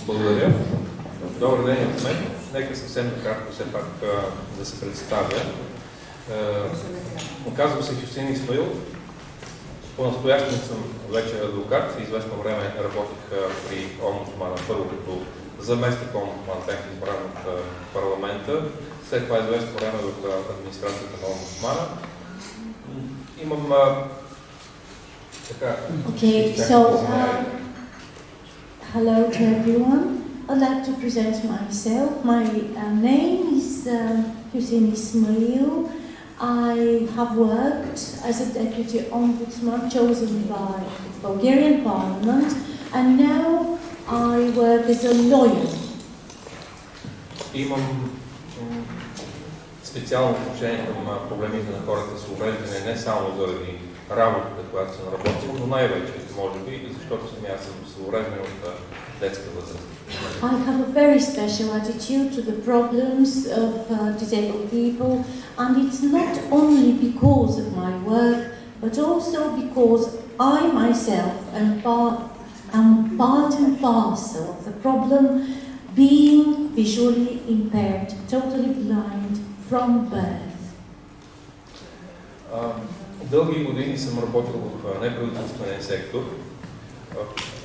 Благодаря. Добър ден от мен. Нека съвсем накратко все пак да се представя. Казвам се Husein Ismail. По-настоящем съм вече адвокат. Известно време работих при омбудсмана, първо като заместник омбудсман, бях избран от парламента. След това известно време в администрацията на омбудсмана. Имам така... Hello to everyone. I'd like to present myself. My name is Husein Ismail. I have worked as a deputy ombudsman chosen by the Bulgarian parliament, and now I work as a lawyer. Имам специално отношение към проблемите на хората с увреждане, не само заради работата, която съм работил, но най-вече, може би, и защото аз съм с увреждане от детска възраст. I have a very special attitude to the problems of disabled people, and it's not only because of my work, but also because I myself am part and parcel of the problem, being visually impaired, totally blind from birth. Дълги години съм работил в неправителствения сектор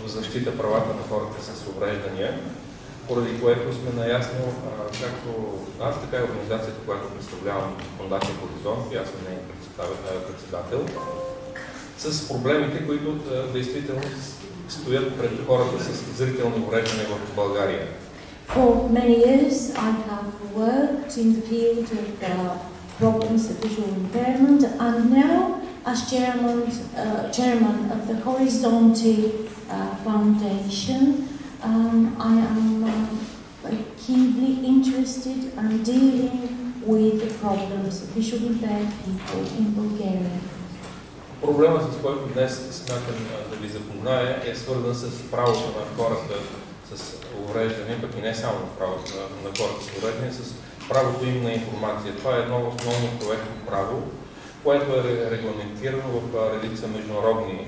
в защита правата на хората с увреждания, поради което сме наясно, както аз, така и организацията, която представлявам, Фондация Хоризонт, и аз съм нейн председател, с проблемите, които действително стоят пред хората с зрителни увреждания в България. For many years I have worked in the field of problems of visual impairment, and now as chairman of the Horizonte Foundation, I am keenly interested in dealing with the problems of visually impaired people in Bulgaria. Проблемът, с който днес смятам да ви запозная, е свързан с правото на хората с увреждане, пък и не само правото на хората с увреждане, с правото им на информация. Това е едно основно човешко право, което е регламентирано в редица международни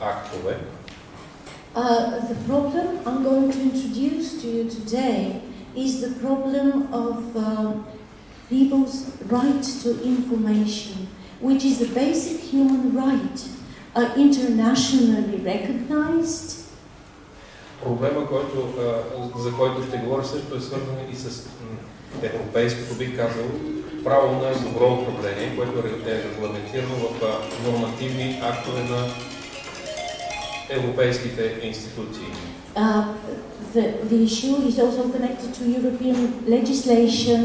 актове. The problem I'm going to introduce to you today is the problem of people's right to information, which is a basic human right, internationally recognized. Проблема, за който ще говоря, също е свързан и с европейското, бих казал, право на добро управление, което е регламентирано в нормативни актове на европейските институции. The issue is also connected to European legislation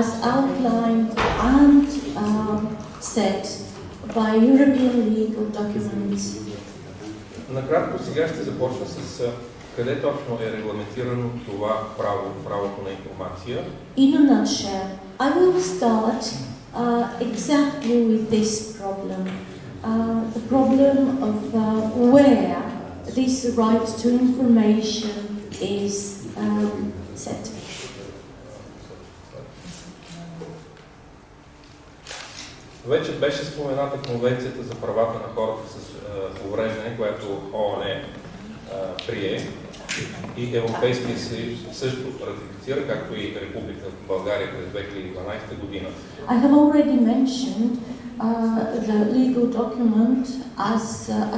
as outlined and set by European legal documents. Накратко сега ще започна с къде точно е регламентирано това право, правото на информация. In a nutshell, I will start exactly with this problem. The problem of where this right to information is set. Вече беше спомената Конвенцията за правата на хората с увреждане, която ООН прие и Европейския съюз също ратифицира, както и Република България през 2012 година. I have already mentioned the legal document as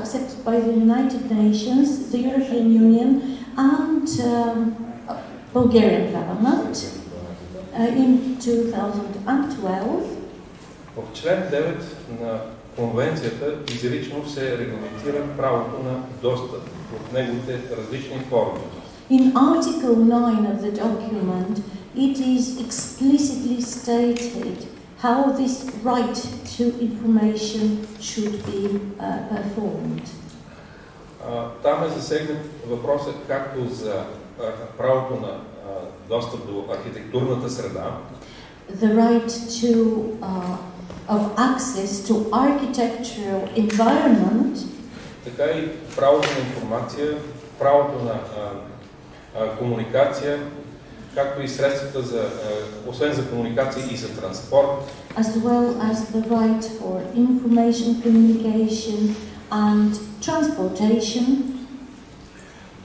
accepted by the United Nations, the European Union and Bulgarian government in 2012. В член 9 на Конвенцията изрично се регламентира правото на достъп в неговите различни форми. In Article 9 of the document, it is explicitly stated how this right to information should be performed. Там е засегнат въпросът както за правото на достъп до архитектурната среда, the right of access to architectural environment, така и правото на информация, правото на комуникация, както и средствата за, освен за комуникация и за транспорт. As well as the right for information communication and transportation.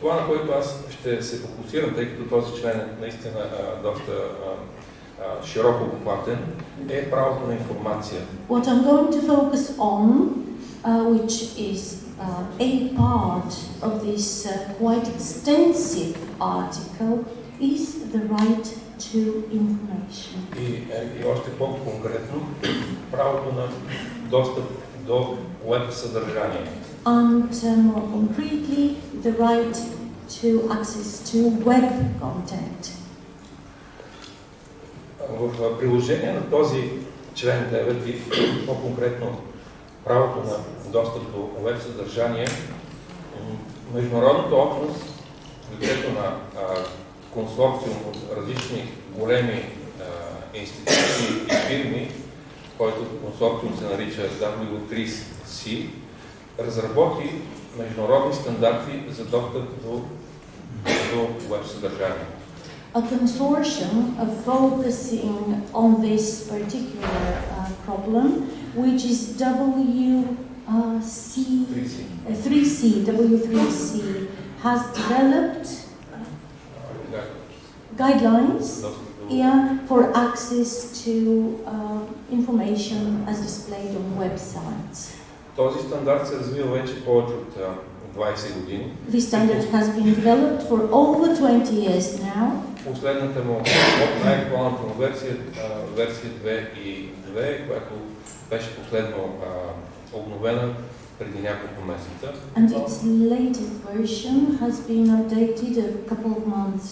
Това, на което аз ще се фокусирам, тъй като този член е наистина доста широко обхватен, е правото на информация. What I'm going to focus on, which is a part of this quite extensive article, is the right to information. И още по-конкретно, правото на достъп до веб съдържание. And more concretely, the right to access to web content. В приложение на този член 9 и по-конкретно правото на достъп до веб съдържание, международната общност, в лицето на консорциум от различни големи институции и фирми, който консорциум се нарича W3C, разработи международни стандарти за достъп до веб съдържание. A consortium focusing on this particular problem, which is W3C, has developed guidelines for access to information as displayed on websites. Този стандарт се развива вече повече от 20 години. This standard has been developed for over 20 years now. Последната му, най-актуалната му версия 2.2, която беше последно обновена преди няколко месеца. And its latest version has been updated a couple of months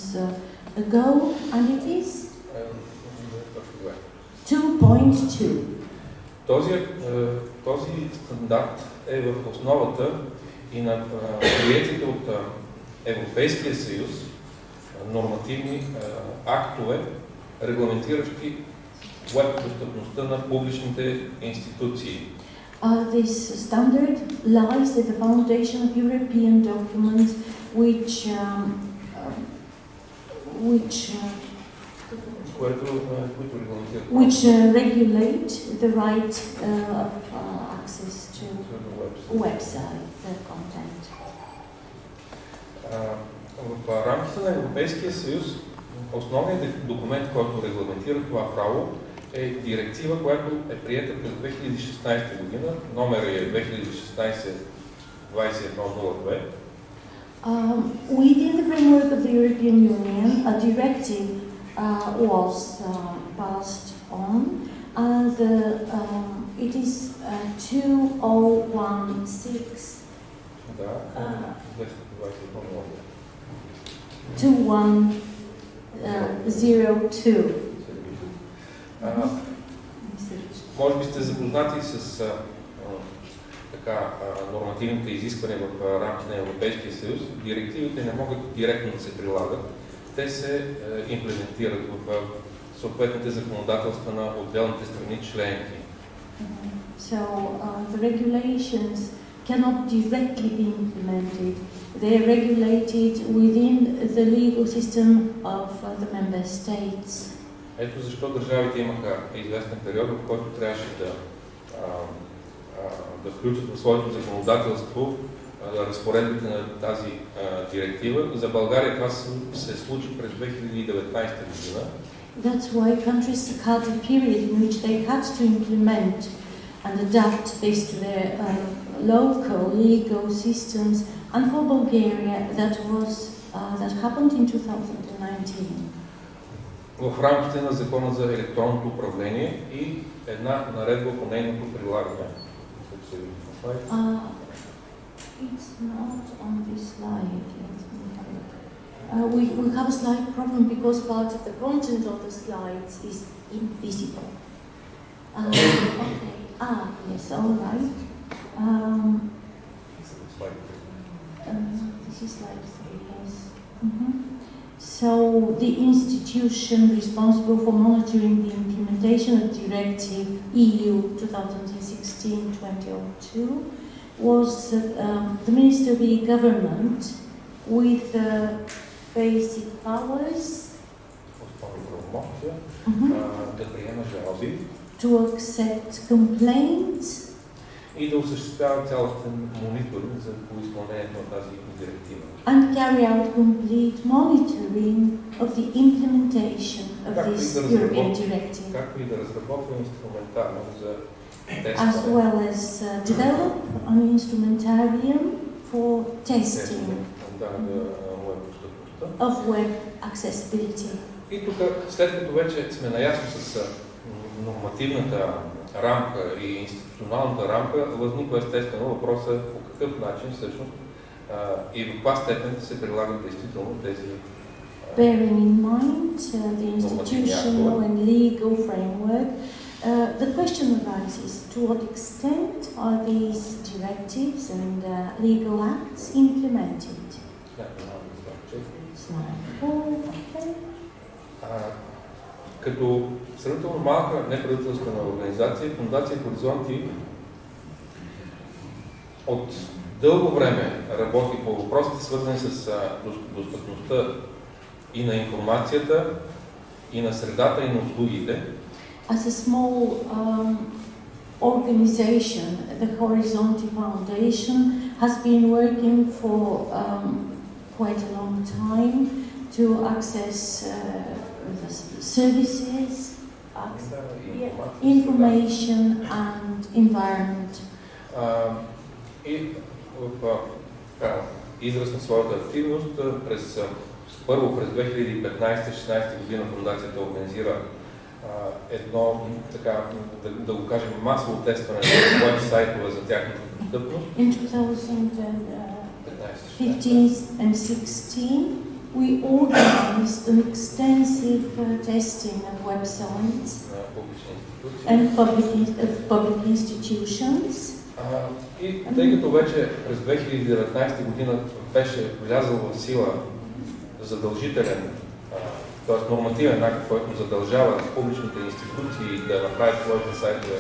ago, and it is 2.2. Този стандарт е в основата и на приетите от Европейския съюз нормативни актове, регламентиращи веб достъпността на публичните институции. This standard lies at the foundation of European documents which regulate the right of access to website content. В рамките на Европейския съюз основният документ, който регламентира това право, е директива, която е приета през 2016 година, номер е 2016-2102. Within the framework of the European Union, a directive was passed on, and it is 2016. 2102. Може би сте запознати с нормативните изисквания в рамките на Европейския съюз. Директивите не могат директно да се прилагат. Те се имплементират в съответните законодателства на отделните страни членки. So the regulations cannot directly be implemented. They are regulated within the legal system of the member states. Ето защо държавите имаха известен период, в който трябваше да включат в своето законодателство разпоредбите на тази директива. За България това се случи през 2019 година. That's why countries had a period in which they had to implement and adapt this to their local legal systems. And for Bulgaria, that happened in 2019. В рамките на Закона за електронното управление и една наредба по нейното прилагане. It's not on this slide. We have a slight problem because part of the content of the slides is invisible. Okay. Yes, all right. This is slide 3, yes. So the institution responsible for monitoring the implementation of Directive EU 2016-2002 was the Ministry government with basic powers да приема жалби, to accept complaints и да осъществява цялостен мониторинг за по изпълнението на тази директива. And carry out complete monitoring of the implementation of this European directive. Както и да разработва инструментариум за As тестване. well as develop an instrumentarium for testing of web accessibility. И тук, след като вече сме наясно с нормативната рамка и институционалната рамка, възниква естествено въпроса по какъв начин всъщност и в каква степен се прилагат действително тези Bearing in mind the institutional and legal framework, the question arises, to what extent are these directives and legal acts implemented? Slide 4, okay. Като сравнително малка неправителствена организация, Фондация Хоризонти от дълго време работи по въпросите, свързани с достъпността и на информацията, и на средата, и на услугите. As a small organization, the Horizonti Foundation has been working for quite a long time to access the services, information and environment. И в израз на своята активност първо през 2015-16 година фондацията организира едно, така, да го кажем, масово тестване на уеб-сайтове за тяхната достъпност. In 2015 and 16, we organized an extensive testing of websites and public institutions. И тъй като вече през 2019 година беше влязъл в сила задължителен, т.е. нормативен акт, който задължава публичните институции да направят своите сайтове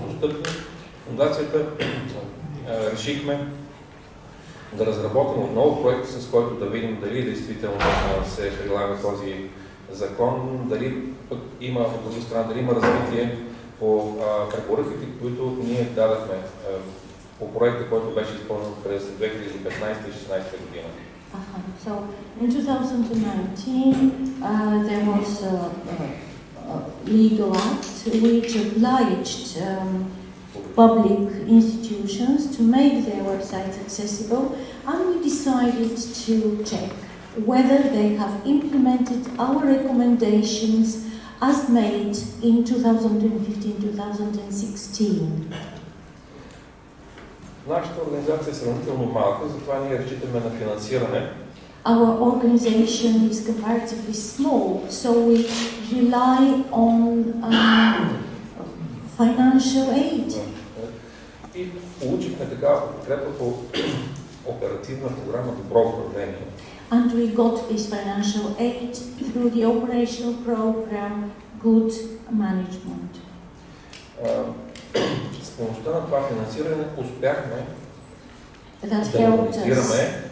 достъпни, фондацията решихме да разработим отново проект, с който да видим дали действително се прилага този закон, дали пък има, от друга страна, дали има развитие по препоръките, които ние дадахме по проекта, който беше изпълнен през 2015 и 2016 година. So in 2019 there was a legal act which obliged public institutions to make their websites accessible, and we decided to check whether they have implemented our recommendations as made in 2015-2016. Нашата организация е сравнително малка, затова ние разчитаме на финансиране. Our organization is comparatively small, so we rely on financial aid. И получихме такава подкрепа по оперативна програма Добро управление. And we got this financial aid through the operational program Good Management. С помощта на това финансиране успяхме да организираме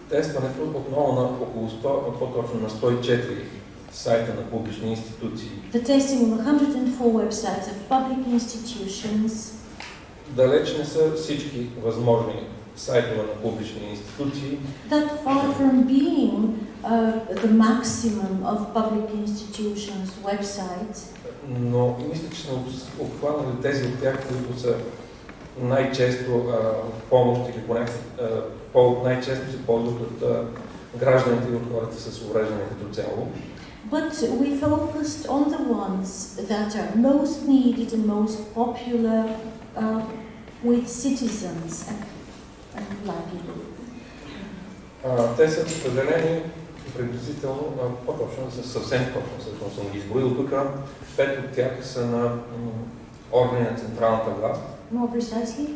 тестването отново на около 100, по-точно на 104 сайта на публични институции. The testing of 104 websites of public institutions. Далеч не са всички възможни сайтове на публични институции. That far from being the maximum of public institutions websites. Но мисля, че сме обхванали тези от тях, които са най-често в помощ или най-често се ползват от гражданите и от хората с увреждане като цяло. But we focused on the ones that are most needed and most popular with citizens and blind people. Те са разпределени приблизително, по-точно, съвсем точно, всъщност съм ги изброил тук. 5 от тях са на органи на централната власт. More precisely,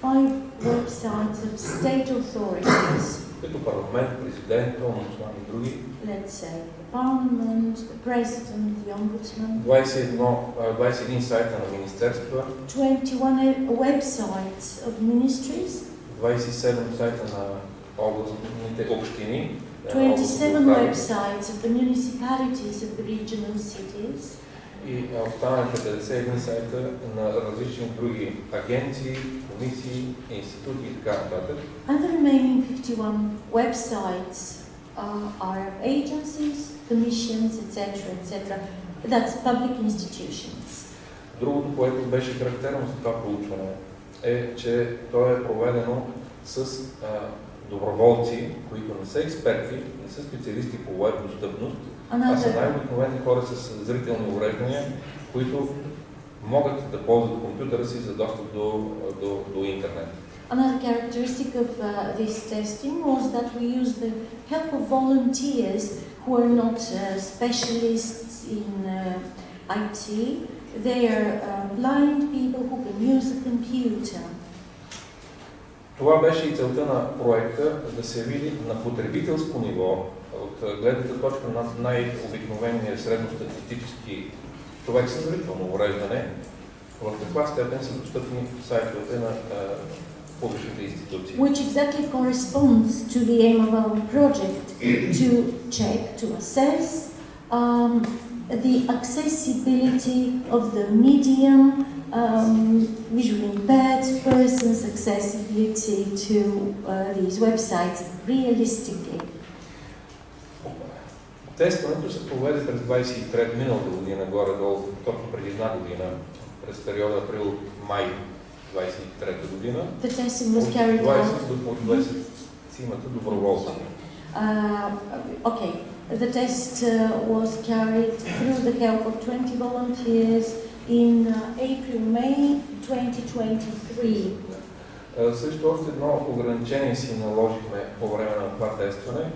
5 websites of state authorities. Като парламент, президент, омбудсман и други. Let's say the parliament, the president, the ombudsman. 21 сайта на министерства. 21 websites of ministries. 27 сайта на областните общини. 27 websites of the municipalities of the regional cities. и останалите 51 сайта на различни други агенции, комисии, институти и така нататък. And the remaining 51 websites are agencies, commissions, etc., etc. That's public institutions. Другото, което беше характерно за това проучване, е, че то е проведено с доброволци, които не са експерти, не са специалисти по веб достъпност, а са най-обикновени хора с зрителни увреждания, които могат да ползват компютъра си за достъп до интернет. Another characteristic of this testing was that we used the help of volunteers who are not specialists in IT. They are blind people who can use a computer. Това беше и целта на проекта, да се види на потребителско ниво, от гледната точка на най-обикновения средностатистически човек с зрително увреждане, в каква степен са достъпни сайтовете на публичните институции. Which exactly corresponds to the aim of our project, to check, to assess the accessibility of the medium, visually impaired persons' accessibility to these websites realistically. Тестването се проведе през 23 миналата година, горе-долу, точно преди една година, през периода април-май 23 година. The testing was carried out. От 20 имате доброволци. Okay, the test was carried through the help of 20 volunteers in April-May 2023. Също още едно ограничение си наложихме по време на това тестване.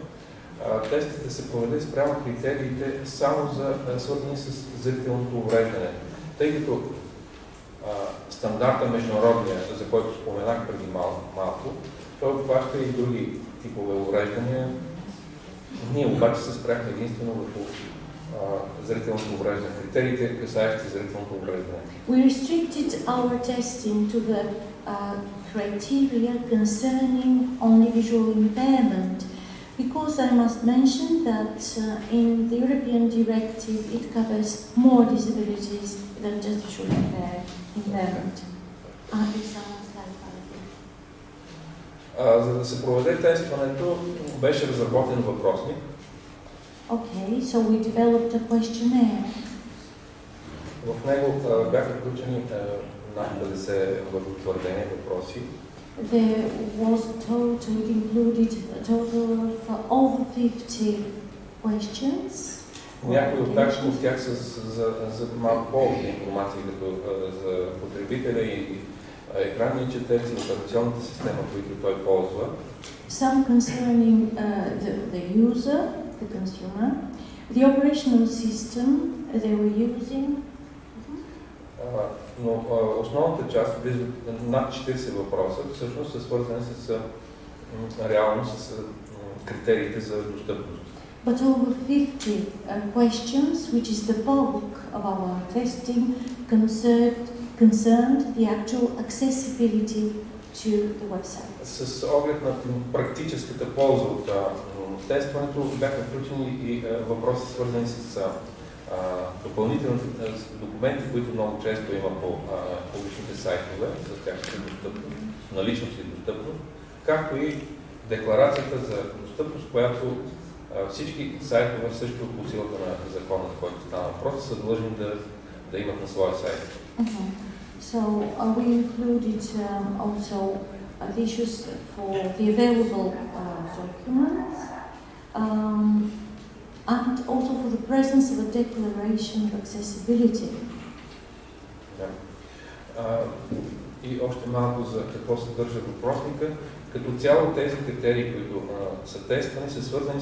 Тестите се проведе спрямо критериите само свързани с зрителното увреждане, тъй като стандарта международния, за който споменах преди малко, той обхваща и други типове увреждания. Ние обаче се спряхме единствено върху зрителното увреждане, критериите, касаещи зрителното увреждане. We restricted our testing to the criteria concerning only visual impairment, because I must mention that in the European directive it covers more disabilities than just visual impairment. За да се проведе тестването, беше разработен въпросник. Okay, so we developed a questionnaire. В него бяха включени над 50 утвърдени въпроси. There was it included a total of over 50 questions. Някои от тях са за малко повече информация, като за потребителя и екранни четеци, операционната система, които той ползва. Some concerning the user, the consumer, the operational system they were using. Но основната част, близо над 40 въпроса, всъщност са свързани с реално с критериите за достъпност. But over 50 questions, which is the bulk of our testing, concerned the actual accessibility to the website. С оглед на практическата полза от тестването бяха включени и въпроси, свързани с допълнителните документи, които много често има по публичните сайтове, с тяхната достъпност, наличност и достъпност, както и декларацията за достъпност, която всички сайтове също по силата на закона, за който стана въпрос, са длъжни да имат на своя сайт. So we included also the issues for the available documents and also for the presence of a declaration of accessibility. И още малко за какво съдържа въпросника. Като цяло тези критерии, които са тествани, са свързани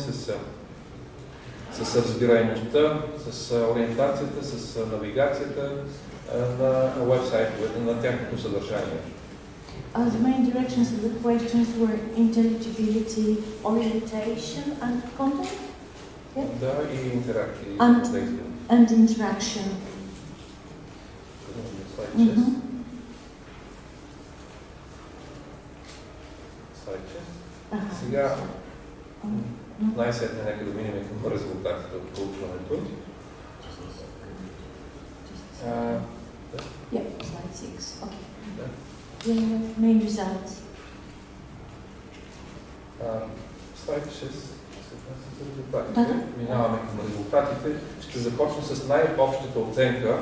с разбираемостта, с ориентацията, с навигацията на уебсайтовете, на тяхното съдържание. The main directions of the questions were intelligibility, orientation and content. Yeah? Да, и интеракции. And interaction. Сега най-сетне нека да минем към резултатите от проучването. Yeah, slide 6. Okay. Да. Yeah, main results. Слайд 6 се отнася за резултатите. Минаваме към резултатите. Ще започна с най-общата оценка,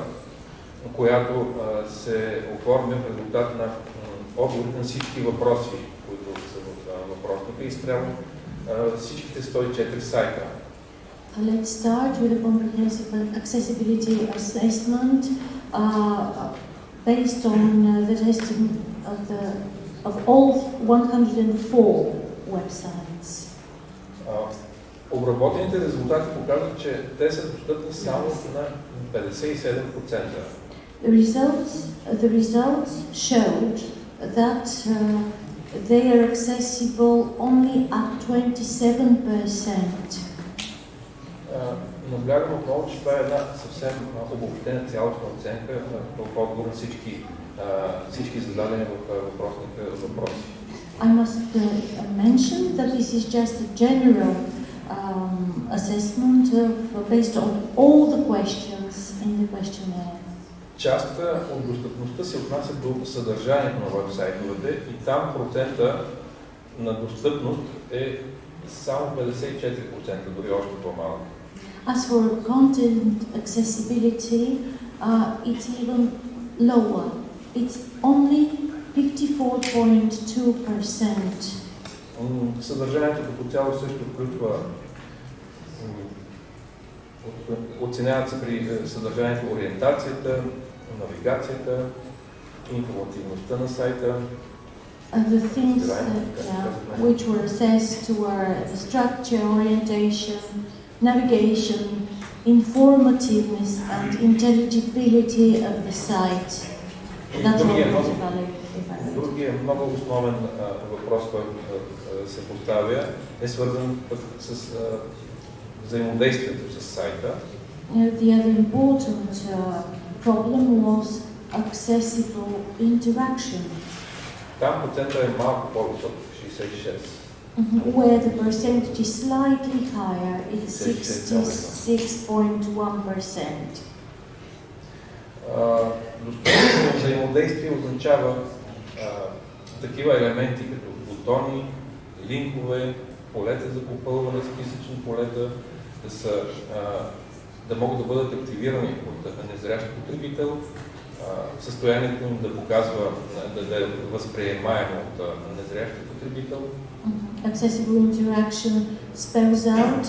която се оформя в резултат на отговорите на всички въпроси, които са в въпросника и спрямо всичките 104 сайта. Let's start with a comprehensive accessibility assessment based on the testing of all 104 websites. Обработените резултати показват, че те са достъпни само на 57%. The results showed that they are accessible only at 27%. Наблягам отново, че това е една съвсем обобщена цялостна оценка в отговор на всички зададени в въпросника въпроси. I must mention that this is just a general assessment based on all the questions in the questionnaire. Част от достъпността се отнася до съдържанието на веб-сайтовете и там процента на достъпност е само 54%, дори още по-малко. As for content accessibility, it's even lower. It's only 54.2%. Съдържанието като цяло също включва, оценяват се при съдържанието ориентацията, навигацията, информативността на сайта. The things which were assessed were the structure, orientation, navigation, informativeness and intelligibility of the site. That's all Другият много основен въпрос, който се поставя, е свързан с взаимодействието с сайта. The other important problem was accessible interaction. Там процентът е малко по-висок, 66. Where the percentage is slightly higher, it's 66.1%. Достъпното взаимодействие означава такива елементи като бутони, линкове, полета за попълване, списъчни полета, да могат да бъдат активирани от незрящ потребител, състоянието им да показва, да е възприемаемо от незрящ потребител. Accessible interaction spells out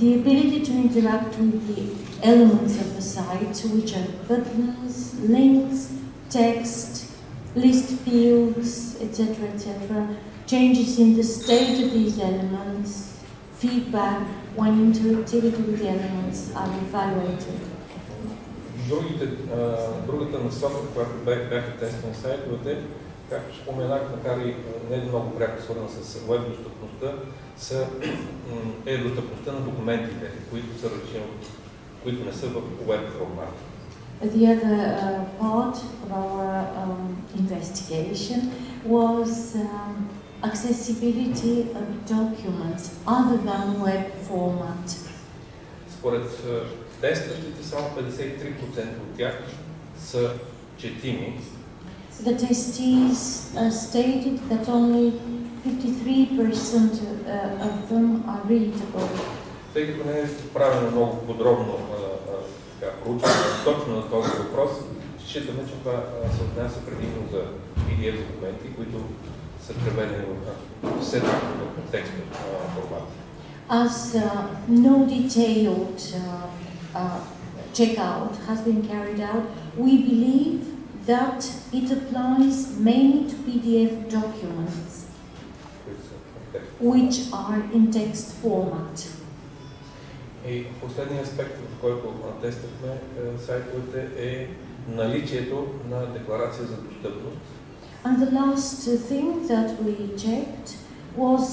the ability to interact with the elements of the site, which are buttons, links, text, list fields, etc., etc. Changes in the state of these elements, feedback when interactivity with the elements are evaluated. Другата насока, която бяха тестени сайтовете, както споменах, макар и не много пряко свързана с веб достъпността, е достъпността на документите, които не са в веб формат. The other part of our investigation was accessibility of documents other than web format. Според тестващите само 53% от тях са четими. The testees stated that only 53% of them are readable. Тъй като не е правено много подробно проучване точно на този въпрос, считаме, че това се отнася предимно за PDF документи, които са преведени в текстов формат. As no detailed checkout has been carried out, we believe that it applies mainly to PDF documents, which are in text format. И последният аспект, в който тествахме сайтовете, е наличието на декларация за достъпност. And the last thing that we checked was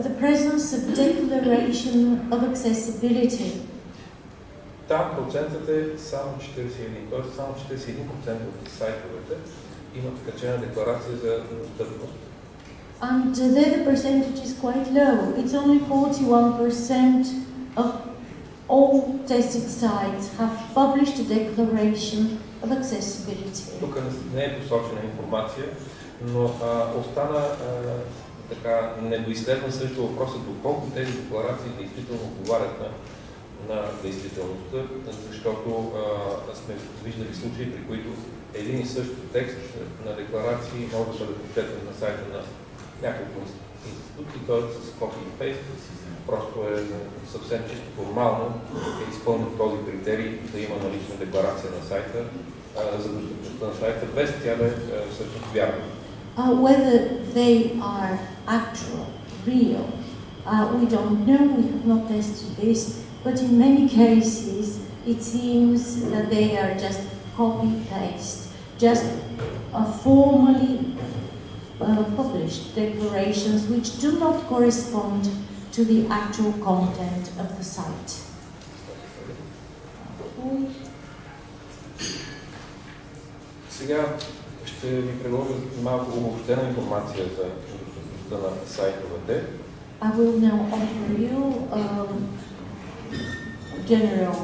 the presence of declaration of accessibility. Там процентът е само 41, т.е. само 41% от сайтовете имат качена декларация за достъпност. And there the percentage is quite low. It's only 41% of all tested sites have published a declaration of accessibility. Тук не е посочена информация, но остана така недоизследван също въпросът доколко тези декларации действително отговарят на действителността, защото сме виждали случаи, при които един и същ текст на декларации може да бъде прочетен на сайта на няколко институции, т.е. с copy и paste. Просто е съвсем чисто формално е изпълнен този критерий да има налична декларация на сайта за достъпността на сайта, без тя да е всъщност вярна. Whether they are actual, real, we don't know, we have not tested this, but in many cases it seems that they are just copy-paste, just formally published declarations which do not correspond to the actual content of the site. Сега ще ви предложа малко обобщена информация за достъпността на сайтовете. I will now offer you general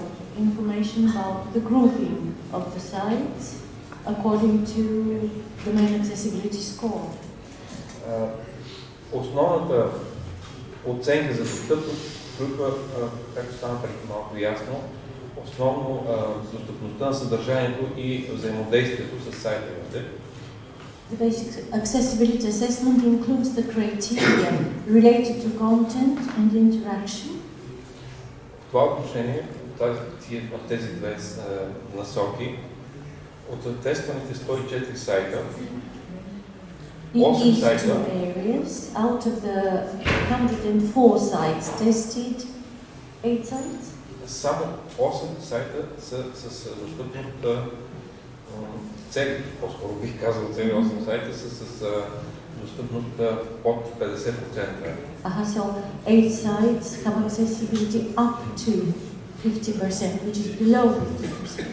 information about the grouping of the sites according to the main accessibility score. Основната оценка за достъпност включва, както стана преди малко ясно, основно достъпността на съдържанието и взаимодействието с сайтовете. The basic accessibility assessment includes the criteria related to content and interaction. В това отношение, тези две насоки, от тестваните 104 сайта, In these two areas, out of the 104 sites tested, 8 sites? Само 8 сайта са с достъпност, цели, по-скоро бих казал цели 8 сайта са с достъпност под 50%. So 8 sites have accessibility up to 50%, which is below 50%.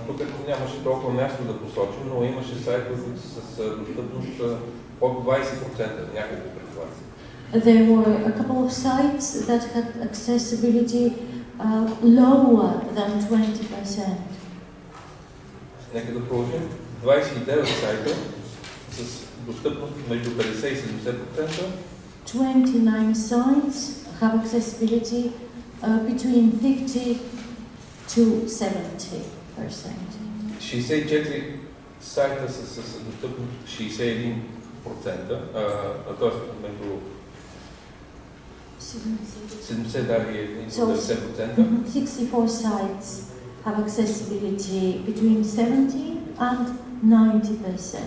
Тук нямаше толкова място да посочим, но имаше сайтове, които са с достъпност под 20%, няколко предплати. There were a couple of sites that had accessibility lower than 20%. Нека да продължим. 29 сайта с достъпност между 50 и 70%. 29 sites have accessibility between 50 to 70%. 64 сайта са с достъпност 61%, т.е. между 70 и 90%. 64 sites have accessibility between 70 and 90%.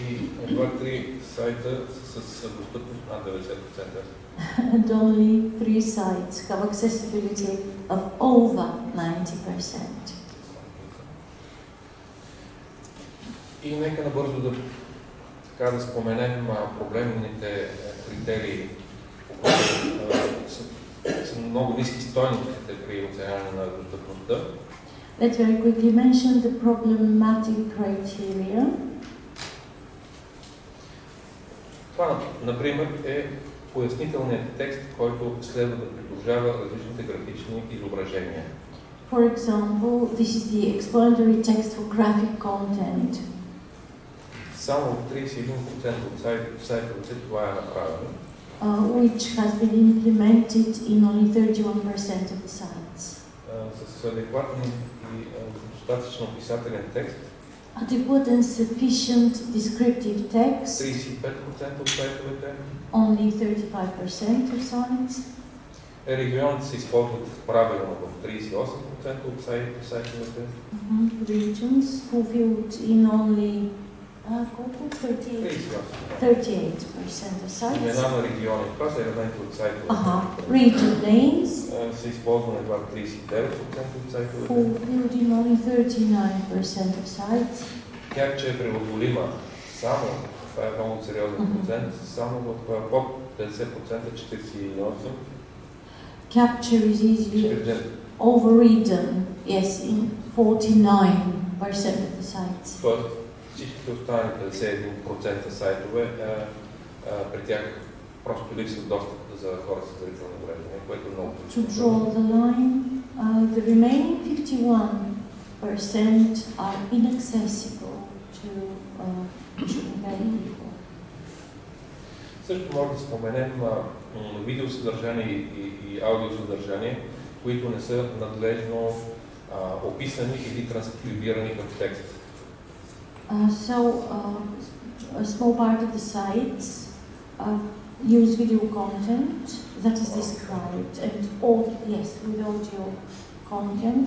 И едва 3 сайта са с достъпност над 90%. And only 3 sites have accessibility of over 90%. И нека набързо да споменем проблемните критерии, са много ниски стойностите при оценяване на достъпността. Let's very quickly mention the problematic criteria. Това, например, е пояснителният текст, който следва да придружава различните графични изображения. For example, this is the explanatory text for graphic content. Само 31% от сайтовете това е направено. Which has been implemented in only 31% of the sites. С адекватен и достатъчно описателен текст. Adequate and sufficient descriptive text. 35% от сайтовете. Only 35% of sites. Регионите се използват правилно в 38% от сайтовете. Regions fulfilled in only 38% of sites. Имена на региони, това са елементи от сайтовете. Region names. Се използват едва 39% от сайтовете. Fulfilled in only 39% of sites. Тя, че е преводолима само, това е много сериозен процент, само в под 50%, 48%. Capture is easily overridden, yes, in 49% of the sites. Тоест, всичките останали 51% сайтове, при тях просто липсва достъп за хора с зрителни увреждания, което е много to draw the line. The remaining 51% are inaccessible to visually impaired people. Също може да споменем видеосъдържание и аудиосъдържание, които не са надлежно описани или транскрибирани в текст. A small part of the sites use video content that is described, and with audio content,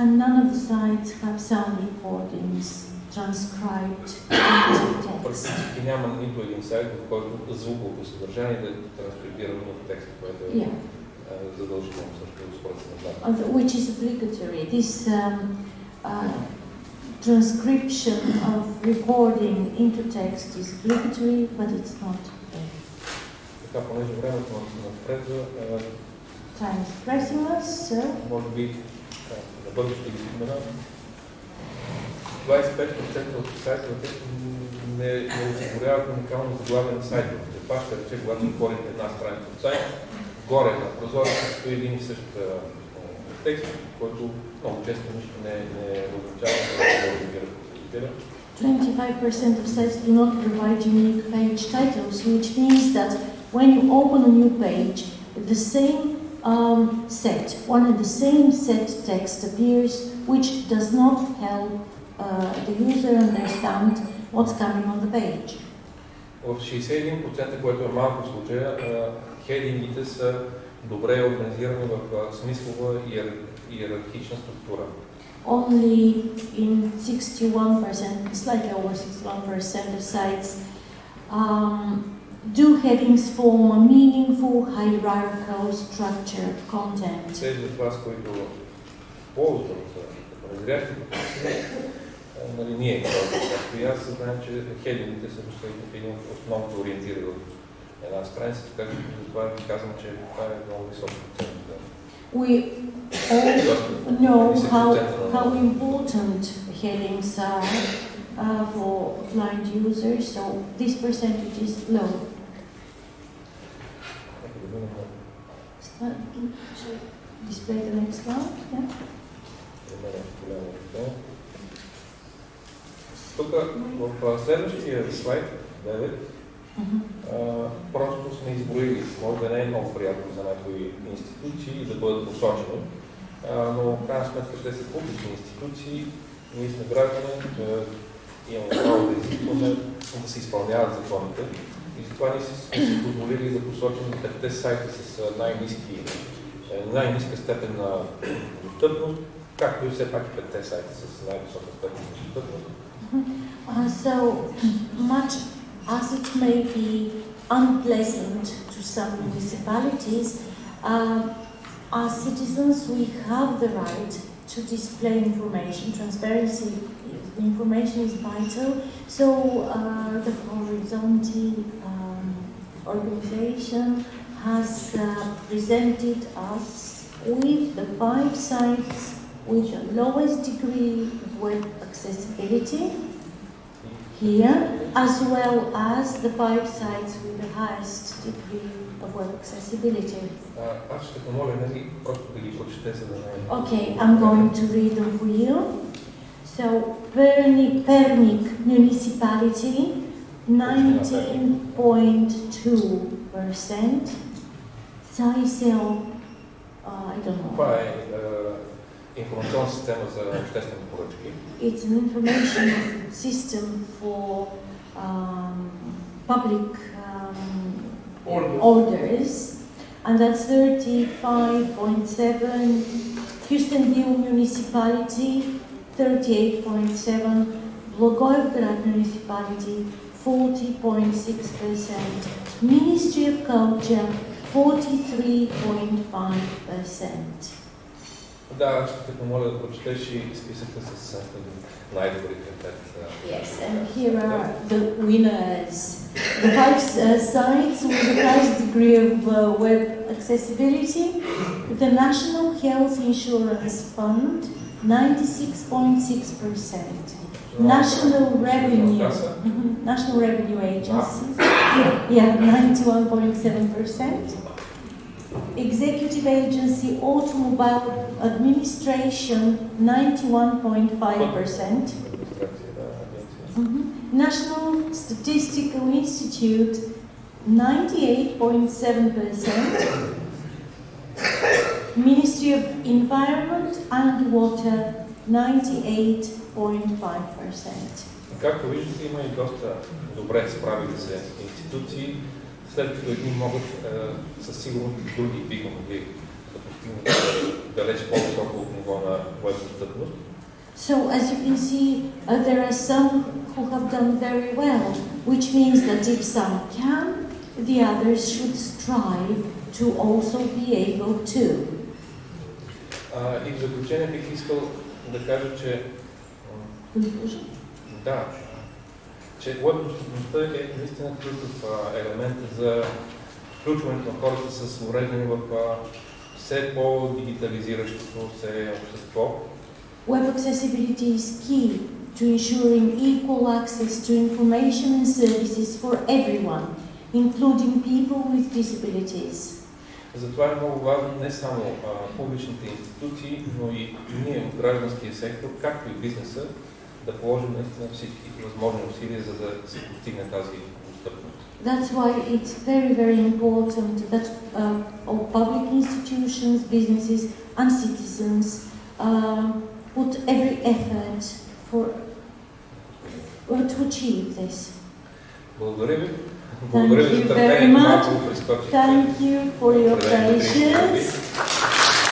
and none of the sites have sound recordings transcribed into text. Практически няма нито един сайт, в който звуковото съдържание да е транскрибирано в текст, което е задължително също според стандарта. Which is obligatory. This transcription of recording into text is obligatory, but it's not. Така, понеже времето напредва, Time is pressing us, so може би набързо ще ги спомена. 25% от сайтовете не осигуряват уникално заглавие на сайтовете. Това ще рече, когато отворите една страница от сайт, горе на прозореца стои един и същ текст, който много често нищо не означава да реагира потребителя. 25% of sites do not provide unique page titles, which means that when you open a new page, the same one and the same set text appears, which does not help the user understand what's coming on the page. В 61%, което е малко случая, хедингите са добре организирани в смислова и иерархична структура. Only in 61%, slightly over 61% of sites, do headings form a meaningful hierarchical structured content. Тези от вас, които ползват разрящите, нали ние, както и аз, знаем, че хедингите са един от основните ориентири в една страница, така че затова ви казвам, че това е много висок процент. We all know how important headings are for blind users, so this percentage is low. Display the next slide. Yeah. Тук в следващия слайд 9 просто сме изброили, може да не е много приятно за някои институции да бъдат посочени, но в крайна сметка ще са публични институции, ние сме граждани, имаме право да изискваме да се изпълняват законите и затова ние сме си позволили да посочим 5 сайта с най-ниска степен на достъпност, както и все пак 5 сайта с най-висока степен на достъпност. So much as it may be unpleasant to some municipalities, as citizens we have the right to display information. Transparency, information is vital. So the horizontal organization has presented us with the 5 sites with the lowest degree of web accessibility here, as well as the 5 sites with the highest degree of web accessibility. Аз ще помоля просто да ги прочете, за да не... Okay, I'm going to read them for you. So, Pernik municipality, 19.2%. Saisel, I don't know. Това е информационна система за обществени поръчки. It's an information system for public orders, and that's 35.7. Houston municipality, 38.7. Blagoevgrad municipality, 40.6%. Ministry of Culture, 43.5%. Да, ще те помоля да прочетеш и списъка с най-добрите 5. Yes, and here are the winners. The 5 sites with the highest degree of web accessibility. The National Health Insurance Fund, 96.6%. National Revenue Agency, 91.7%. Executive Agency Automobile Administration 91.5%. National Statistical Institute 98.7%. Ministry of Environment and Water 98.5%. Както виждате, има и доста добре справили се институции, след като едни могат, със сигурност други биха могли да постигнат далеч по-високо ниво на веб-достъпност. So, as you can see, there are some who have done very well, which means that if some can, the others should strive to also be able to. И в заключение бих искал да кажа, че да, че веб-достъпността е наистина ключов елемент за включването на хората с увреждания в все по-дигитализиращото се общество. Web accessibility is key to ensuring equal access to information and services for everyone, including people with disabilities. Затова е много важно не само публичните институции, но и ние от гражданския сектор, както и бизнеса, да положим наистина всички възможни усилия, за да се постигне тази достъпност. That's why it's very, very important that all public institutions, businesses and citizens put every effort to achieve this. Благодаря ви. Thank you very much. Thank you for your patience.